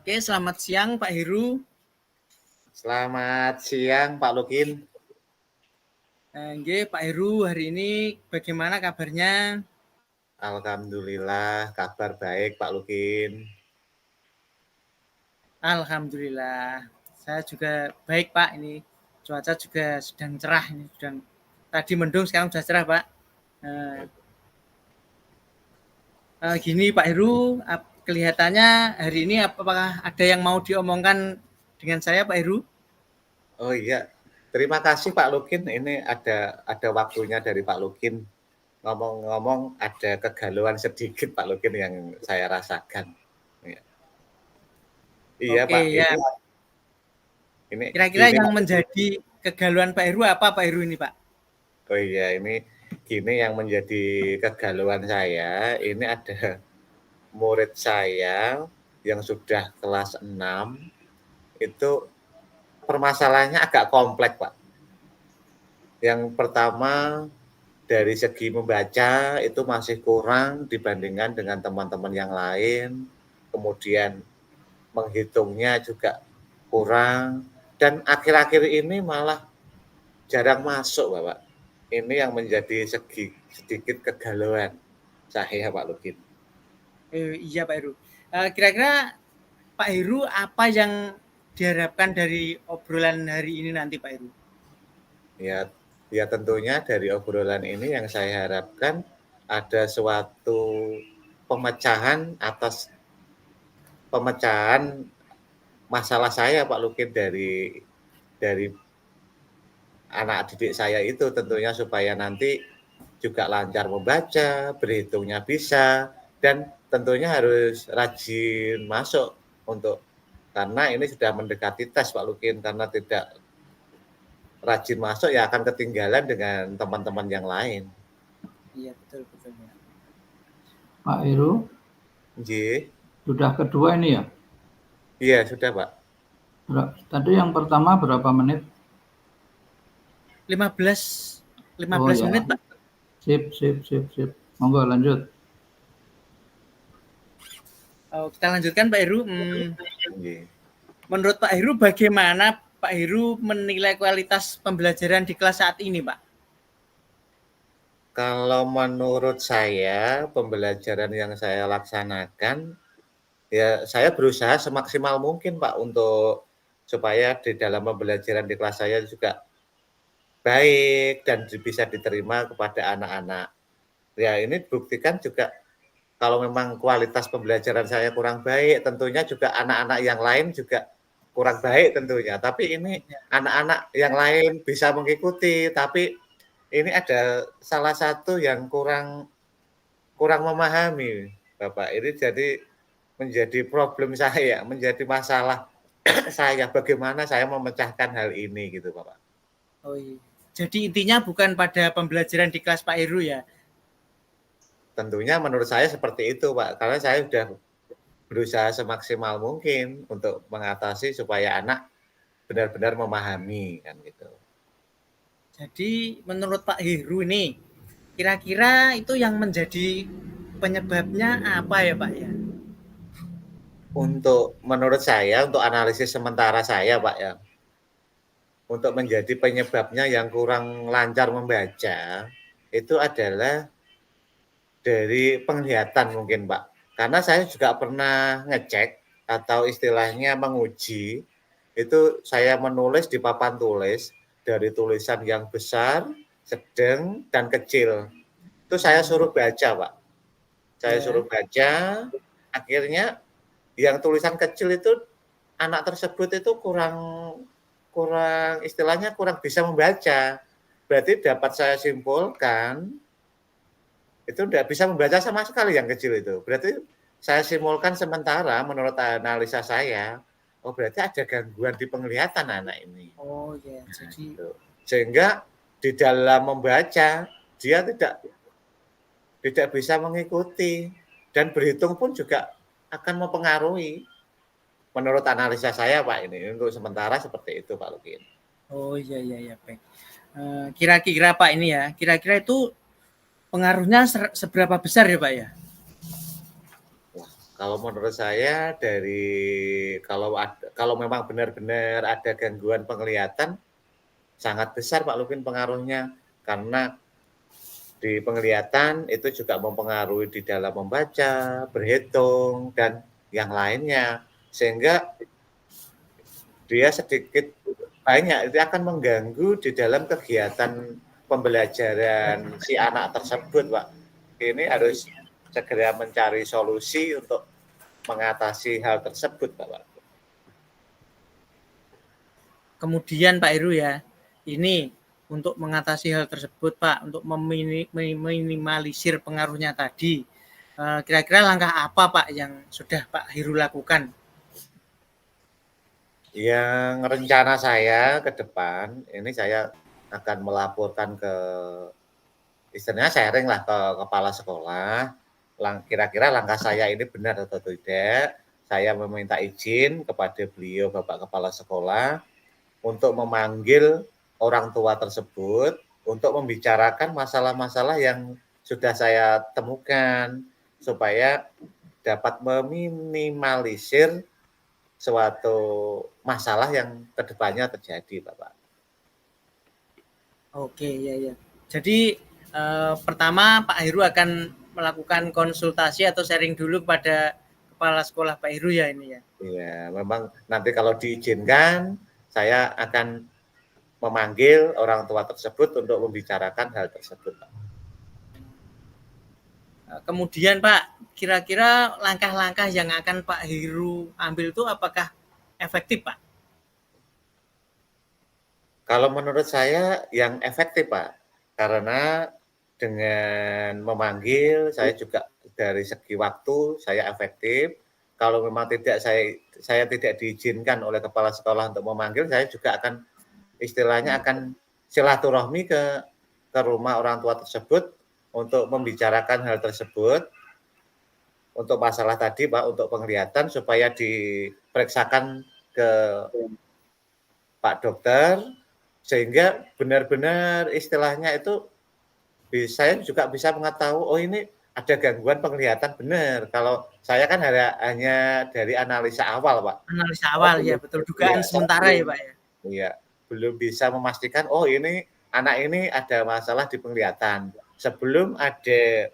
Oke, selamat siang Pak Heru. Selamat siang Pak Lukin. Nggih, Pak Heru, hari ini bagaimana kabarnya? Alhamdulillah kabar baik Pak Lukin. Alhamdulillah, saya juga baik Pak. Ini cuaca juga sedang cerah. Ini sedang tadi mendung, sekarang sudah cerah Pak. Gini Pak Heru, kelihatannya hari ini apakah ada yang mau diomongkan dengan saya Pak Heru? Oh iya, terima kasih Pak Lukin. Ini ada waktunya dari Pak Lukin. Ngomong-ngomong ada kegalauan sedikit Pak Lukin yang saya rasakan. Iya Oke Pak, ya. ini Kira-kira gini yang Pak. menjadi kegalauan Pak Heru apa Pak Heru ini Pak? Oh iya, ini gini yang menjadi kegalauan saya. Ini ada murid saya yang sudah kelas 6 itu permasalahannya agak kompleks Pak. Yang pertama dari segi membaca itu masih kurang dibandingkan dengan teman-teman yang lain. Kemudian menghitungnya juga kurang. Dan akhir-akhir ini malah jarang masuk, Bapak. Ini yang menjadi sedikit kegalauan saya, Pak Lukin. Iya Pak Heru. Kira-kira Pak Heru apa yang diharapkan dari obrolan hari ini nanti Pak Heru? Ya tentunya dari obrolan ini yang saya harapkan ada suatu pemecahan masalah saya Pak Lukin dari anak didik saya itu tentunya supaya nanti juga lancar membaca, berhitungnya bisa, dan tentunya harus rajin masuk karena ini sudah mendekati tes Pak Lukin, karena tidak rajin masuk ya akan ketinggalan dengan teman-teman yang lain. Iya betul betul. Pak Heru, sudah kedua ini ya? Iya sudah Pak. Tadi yang pertama berapa menit? 15 ya. menit Pak. Sip. Monggo lanjut. Kita lanjutkan Pak Heru. Menurut Pak Heru bagaimana Pak Heru menilai kualitas pembelajaran di kelas saat ini Pak? Kalau menurut saya pembelajaran yang saya laksanakan ya saya berusaha semaksimal mungkin Pak untuk supaya di dalam pembelajaran di kelas saya juga baik dan bisa diterima kepada anak-anak. Ya ini buktikan juga kalau memang kualitas pembelajaran saya kurang baik, tentunya juga anak-anak yang lain juga kurang baik tentunya. Tapi ini anak-anak yang lain bisa mengikuti, tapi ini ada salah satu yang kurang memahami, Bapak. Ini menjadi problem saya, menjadi masalah saya. Bagaimana saya memecahkan hal ini gitu, Bapak. Oh iya. Jadi intinya bukan pada pembelajaran di kelas Pak Heru ya? Tentunya menurut saya seperti itu, Pak. Karena saya sudah berusaha semaksimal mungkin untuk mengatasi supaya anak benar-benar memahami kan gitu. Jadi menurut Pak Heru ini kira-kira itu yang menjadi penyebabnya apa ya Pak ya? Menurut saya, untuk analisis sementara saya Pak ya, untuk menjadi penyebabnya yang kurang lancar membaca itu adalah dari penglihatan mungkin Pak. Karena saya juga pernah ngecek atau istilahnya menguji, itu saya menulis di papan tulis dari tulisan yang besar, sedang, dan kecil. Itu saya suruh baca Pak. Saya suruh baca, akhirnya yang tulisan kecil itu anak tersebut itu kurang istilahnya kurang bisa membaca. Berarti dapat saya simpulkan itu tidak bisa membaca sama sekali yang kecil itu. Berarti saya simpulkan sementara menurut analisa saya, oh berarti ada gangguan di penglihatan anak ini. Oh ya, jadi sehingga di dalam membaca dia tidak bisa mengikuti dan berhitung pun juga akan mempengaruhi. Menurut analisa saya Pak ini untuk sementara seperti itu Pak Lukin. Oh iya baik. Kira-kira Pak ini ya, kira-kira itu pengaruhnya seberapa besar ya Pak ya? Wah, Kalau menurut saya kalau memang benar-benar ada gangguan penglihatan, sangat besar Pak Lupin pengaruhnya. Karena di penglihatan itu juga mempengaruhi di dalam membaca, berhitung, dan yang lainnya. Sehingga dia sedikit banyak itu akan mengganggu di dalam kegiatan pembelajaran si anak tersebut, Pak. Ini harus segera mencari solusi untuk mengatasi hal tersebut, Pak. Kemudian Pak Heru ya, ini untuk mengatasi hal tersebut Pak, untuk meminimalisir pengaruhnya tadi, kira-kira langkah apa Pak yang sudah Pak Heru lakukan? Yang rencana saya ke depan, ini saya akan melaporkan ke, istilahnya sharing lah ke kepala sekolah, kira-kira langkah saya ini benar atau tidak. Saya meminta izin kepada beliau, Bapak Kepala Sekolah, untuk memanggil orang tua tersebut untuk membicarakan masalah-masalah yang sudah saya temukan, supaya dapat meminimalisir suatu masalah yang kedepannya terjadi, Bapak. Oke, ya. Jadi pertama Pak Heru akan melakukan konsultasi atau sharing dulu kepada kepala sekolah Pak Heru ya ini ya? Iya, memang nanti kalau diizinkan, saya akan memanggil orang tua tersebut untuk membicarakan hal tersebut, Pak. Kemudian Pak, kira-kira langkah-langkah yang akan Pak Heru ambil itu apakah efektif Pak? Kalau menurut saya yang efektif Pak, karena dengan memanggil saya juga dari segi waktu saya efektif. Kalau memang saya tidak diizinkan oleh kepala sekolah untuk memanggil, saya juga akan istilahnya akan silaturahmi ke rumah orang tua tersebut untuk membicarakan hal tersebut. Untuk masalah tadi Pak, untuk penglihatan supaya diperiksakan ke Pak Dokter, sehingga benar-benar istilahnya itu saya juga bisa mengetahui, oh ini ada gangguan penglihatan benar. Kalau saya kan hanya dari analisa awal, Pak. Analisa awal ya, betul, dugaan sementara ya Pak ya. Iya, belum bisa memastikan, oh ini anak ini ada masalah di penglihatan. Sebelum ada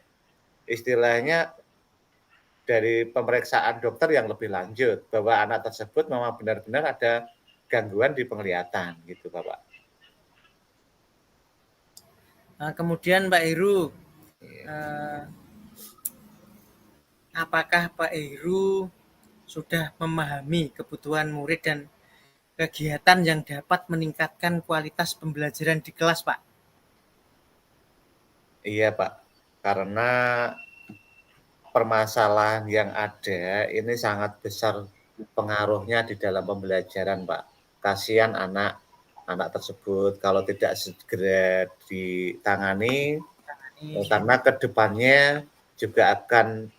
istilahnya dari pemeriksaan dokter yang lebih lanjut, bahwa anak tersebut memang benar-benar ada gangguan di penglihatan gitu, Bapak. Kemudian Pak Heru, apakah Pak Heru sudah memahami kebutuhan murid dan kegiatan yang dapat meningkatkan kualitas pembelajaran di kelas, Pak? Iya, Pak. Karena permasalahan yang ada ini sangat besar pengaruhnya di dalam pembelajaran, Pak. Kasihan anak tersebut kalau tidak segera ditangani, karena kedepannya juga akan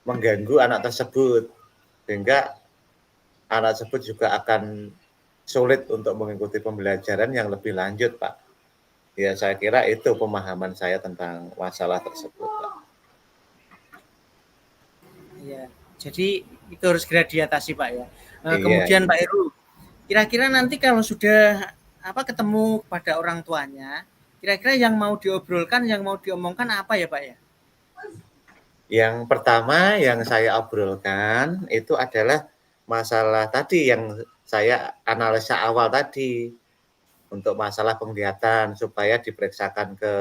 mengganggu anak tersebut, sehingga anak tersebut juga akan sulit untuk mengikuti pembelajaran yang lebih lanjut, Pak. Ya, saya kira itu pemahaman saya tentang masalah tersebut, Pak. Ya, jadi itu harus segera diatasi, Pak ya. Kemudian Pak Heru, kira-kira nanti kalau sudah ketemu pada orang tuanya, kira-kira yang mau diobrolkan, yang mau diomongkan apa ya, Pak ya? Yang pertama yang saya obrolkan itu adalah masalah tadi yang saya analisa awal tadi, untuk masalah penglihatan supaya diperiksakan ke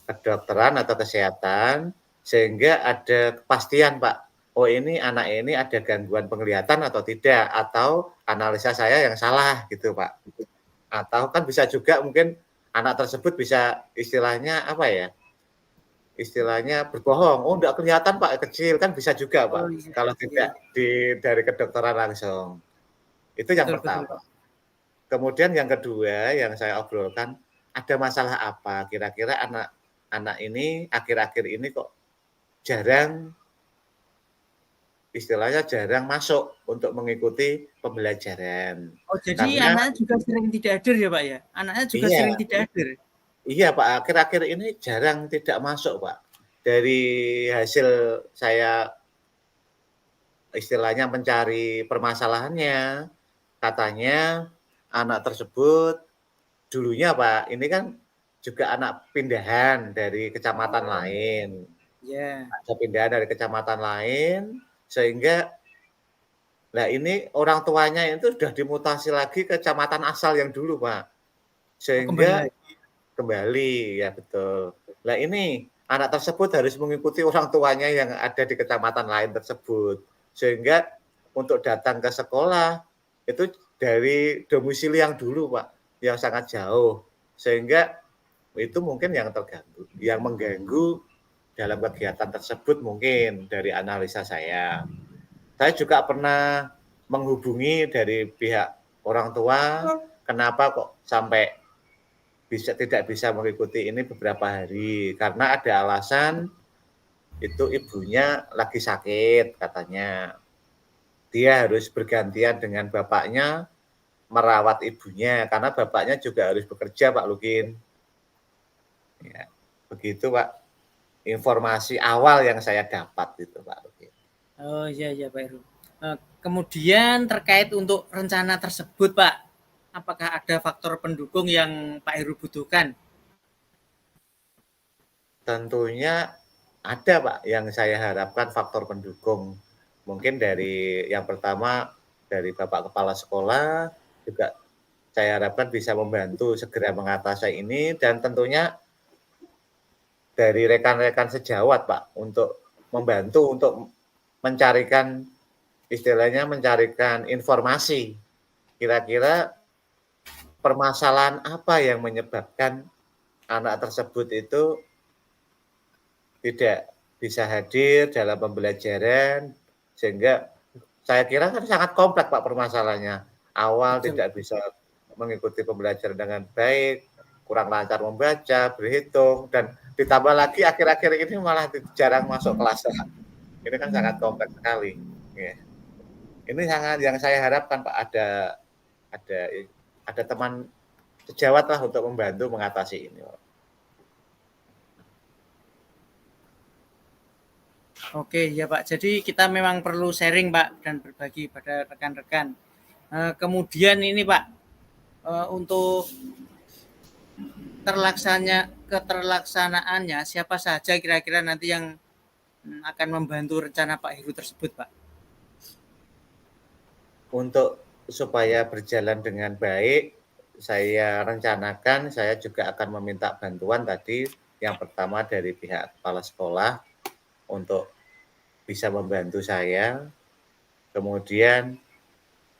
kedokteran atau kesehatan sehingga ada kepastian, Pak. Oh ini anak ini ada gangguan penglihatan atau tidak, atau analisa saya yang salah gitu, Pak. Atau kan bisa juga mungkin anak tersebut bisa istilahnya apa ya? Istilahnya berbohong, oh enggak kelihatan Pak, kecil, kan bisa juga Pak, Oh, iya, kalau tidak dari kedokteran langsung. Itu yang pertama. Kemudian yang kedua yang saya obrolkan, ada masalah apa? Kira-kira anak ini akhir-akhir ini kok jarang, istilahnya jarang masuk untuk mengikuti pembelajaran. Oh, jadi anaknya juga sering tidak hadir ya Pak ya? Anaknya juga sering tidak hadir? Iya Pak, akhir-akhir ini jarang tidak masuk Pak. Dari hasil saya istilahnya mencari permasalahannya. Katanya anak tersebut dulunya Pak, ini kan juga anak pindahan dari kecamatan lain. Ya. Ada pindahan dari kecamatan lain, sehingga ini orang tuanya itu sudah dimutasi lagi ke kecamatan asal yang dulu Pak. Sehingga kembali, ya betul. Ini anak tersebut harus mengikuti orang tuanya yang ada di kecamatan lain tersebut. Sehingga untuk datang ke sekolah itu dari domisili yang dulu Pak, yang sangat jauh. Sehingga itu mungkin yang terganggu, yang mengganggu dalam kegiatan tersebut mungkin dari analisa saya. Saya juga pernah menghubungi dari pihak orang tua, kenapa kok sampai tidak bisa mengikuti ini beberapa hari, karena ada alasan itu ibunya lagi sakit katanya. Dia harus bergantian dengan bapaknya merawat ibunya, karena bapaknya juga harus bekerja Pak Lukin. Ya, begitu Pak, informasi awal yang saya dapat itu Pak Lukin. Oh iya Pak Heru. Kemudian terkait untuk rencana tersebut Pak, apakah ada faktor pendukung yang Pak Heru butuhkan? Tentunya ada Pak, yang saya harapkan faktor pendukung. Mungkin dari yang pertama dari Bapak Kepala Sekolah, juga saya harapkan bisa membantu segera mengatasi ini, dan tentunya dari rekan-rekan sejawat Pak, untuk membantu untuk mencarikan, istilahnya mencarikan informasi, kira-kira permasalahan apa yang menyebabkan anak tersebut itu tidak bisa hadir dalam pembelajaran, sehingga saya kira kan sangat kompleks Pak permasalahannya. Awal tidak bisa mengikuti pembelajaran dengan baik, kurang lancar membaca, berhitung, dan ditambah lagi akhir-akhir ini malah jarang masuk kelas. Ini kan sangat kompleks sekali. Ya. Ini sangat yang saya harapkan Pak, ada teman sejawat lah untuk membantu mengatasi ini Pak. Oke ya Pak, jadi kita memang perlu sharing Pak dan berbagi pada rekan-rekan. Kemudian ini Pak, untuk keterlaksanaannya siapa saja kira-kira nanti yang akan membantu rencana Pak Heru tersebut Pak? Untuk supaya berjalan dengan baik, saya rencanakan saya juga akan meminta bantuan tadi, yang pertama dari pihak kepala sekolah untuk bisa membantu saya. Kemudian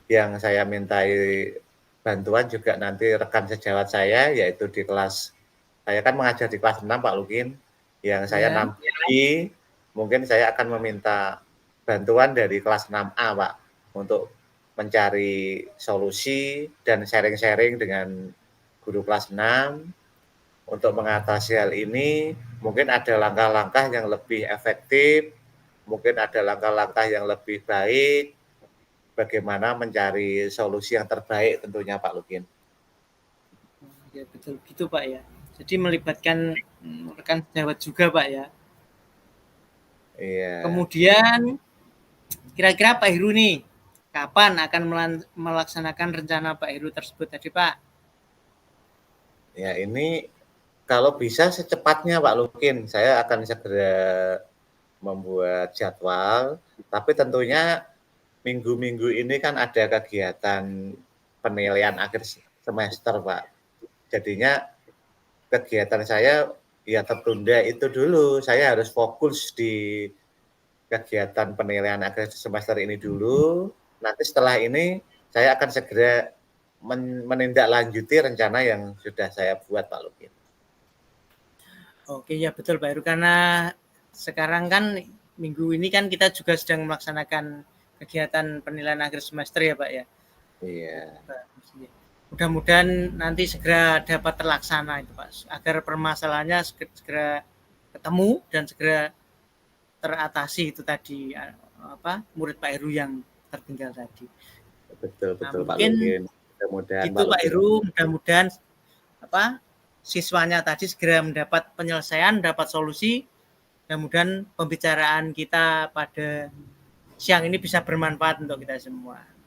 yang saya mintai bantuan juga nanti rekan sejawat saya, yaitu di kelas, saya kan mengajar di kelas 6 Pak Lukin, yang saya nampili, mungkin saya akan meminta bantuan dari kelas 6A Pak, untuk mencari solusi dan sharing-sharing dengan guru kelas 6 untuk mengatasi hal ini. Mungkin ada langkah-langkah yang lebih efektif, mungkin ada langkah-langkah yang lebih baik, bagaimana mencari solusi yang terbaik tentunya Pak Lukin. Ya betul gitu Pak ya. Jadi melibatkan rekan sejawat juga Pak ya. Iya. Kemudian kira-kira Pak Heru nih, kapan akan melaksanakan rencana Pak Heru tersebut tadi Pak? Ya ini kalau bisa secepatnya Pak Lukin, saya akan segera membuat jadwal, tapi tentunya minggu-minggu ini kan ada kegiatan penilaian akhir semester Pak. Jadinya kegiatan saya ya tertunda itu dulu, saya harus fokus di kegiatan penilaian akhir semester ini dulu, nanti setelah ini saya akan segera menindaklanjuti rencana yang sudah saya buat Pak Lukin. Oke ya betul Pak Heru, karena sekarang kan minggu ini kan kita juga sedang melaksanakan kegiatan penilaian akhir semester ya Pak ya. Iya. Mudah-mudahan nanti segera dapat terlaksana itu Pak, agar permasalahannya segera ketemu dan segera teratasi itu tadi murid Pak Heru yang tertinggal tadi. Betul Pak Lukin. Mudah-mudahan itu Pak Heru, mudah-mudahan siswanya tadi segera mendapat penyelesaian, dapat solusi. Mudah-mudahan pembicaraan kita pada siang ini bisa bermanfaat untuk kita semua.